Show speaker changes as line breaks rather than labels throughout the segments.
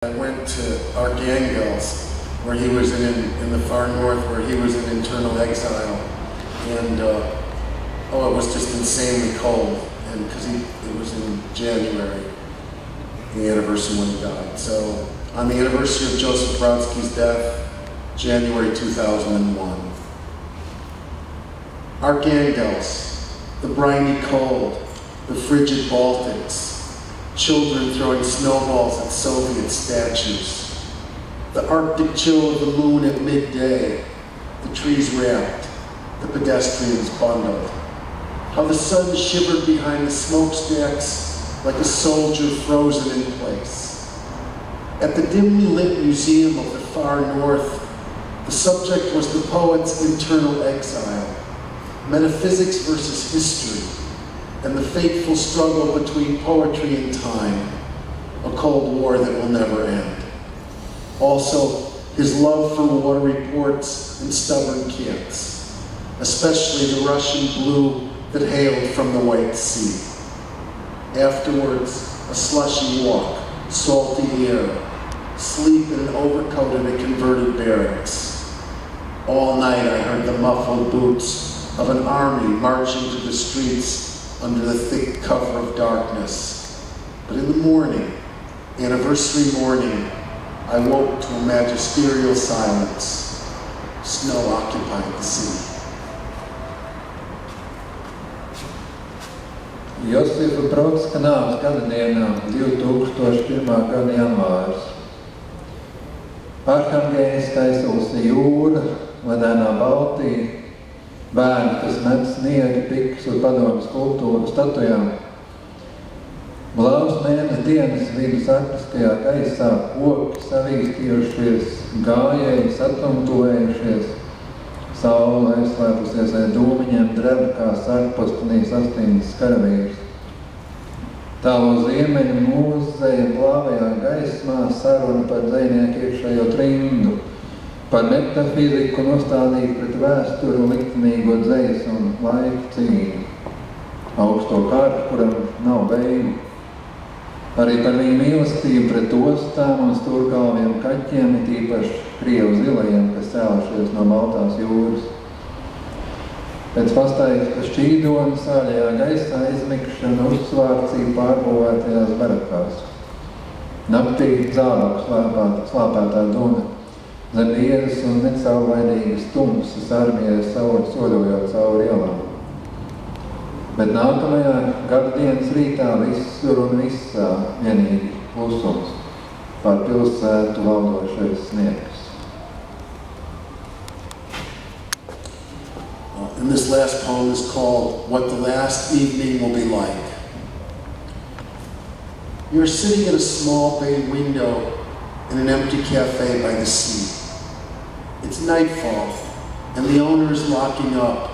I went to Arkhangelsk, where he was in the far north, where he was in internal exile, and it was just insanely cold, and because it was in January, the anniversary when he died. So on the anniversary of Joseph Brodsky's death, January 2001. Arkhangelsk, the briny cold, the frigid Baltics, children throwing snowballs at Soviet statues, the Arctic chill of the moon at midday, the trees wrapped, the pedestrians bundled, how the sun shivered behind the smokestacks like a soldier frozen in place. At the dimly lit museum of the far north, the subject was the poet's internal exile, metaphysics versus history, and the fateful struggle between poetry and time, a cold war that will never end. Also, his love for watery ports and stubborn cats, especially the Russian blue that hailed from the White Sea. Afterwards, a slushy walk, salty air, sleep in an overcoat in a converted barracks. All night I heard the muffled boots of an army marching through the streets under the thick cover of darkness. But in the morning, anniversary morning, I woke to a magisterial silence. Snow occupied the city.
Josifa Brodska nāves gadadienā 2001. Gada janvārs. Arhangelska aizsūsta jūra, ledēnā Baltija, bērni, kas met sniega pikus uz padomju skulptūru statujām. Blāvas mēnes dienas vidus arktiskajā gaisā, koki savīstījušies, gājēji satumtuvējušies, saule aizslēpusies aiz dūmiņiem dreba kā sarkpostenī sastindzis karavīrs. Tālo ziemeļu mūzeja blāvajā gaismā saruna par dzejnieku iekšējo trindu, par metafiziku nostādīt pret vēsturi un liktenīgo dzejas un laika cīņu. Augsto kārtu, kuram nav beigu. Arī par viņu mīlestību pret ostām un stūrgalviem kaķiem, it īpaši krievu zilajiem, kas cēlušies no Baltās jūras. Pēc pastaigta šķīdona sāļajā gaisā izmikšana uzsvārcīja pārbūvētajās barakās. Naktī zābaku slāpētā duna. Zem ieras un necaurlaidīgas tumsas armijas soļojot cauri ielām. Bet nākamajā gada dienas rītā visur un visā vienīgi klusums, pār pilsētu valdošais sniegs.
And this last poem is called What the Last Evening Will Be Like. You're sitting at a small bay window in an empty cafe by the sea. It's nightfall, and the owner is locking up,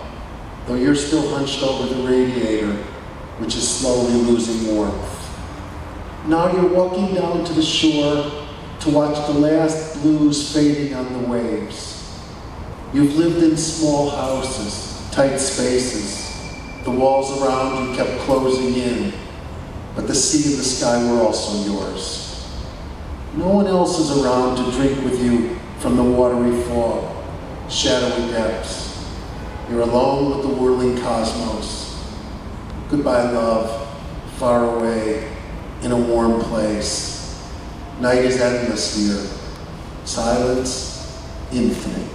though you're still hunched over the radiator, which is slowly losing warmth. Now you're walking down to the shore to watch the last blues fading on the waves. You've lived in small houses, tight spaces. The walls around you kept closing in, but the sea and the sky were also yours. No one else is around to drink with you from the watery fog, shadowy depths. You're alone with the whirling cosmos. Goodbye, love, far away, in a warm place. Night is endless here. Silence, infinite.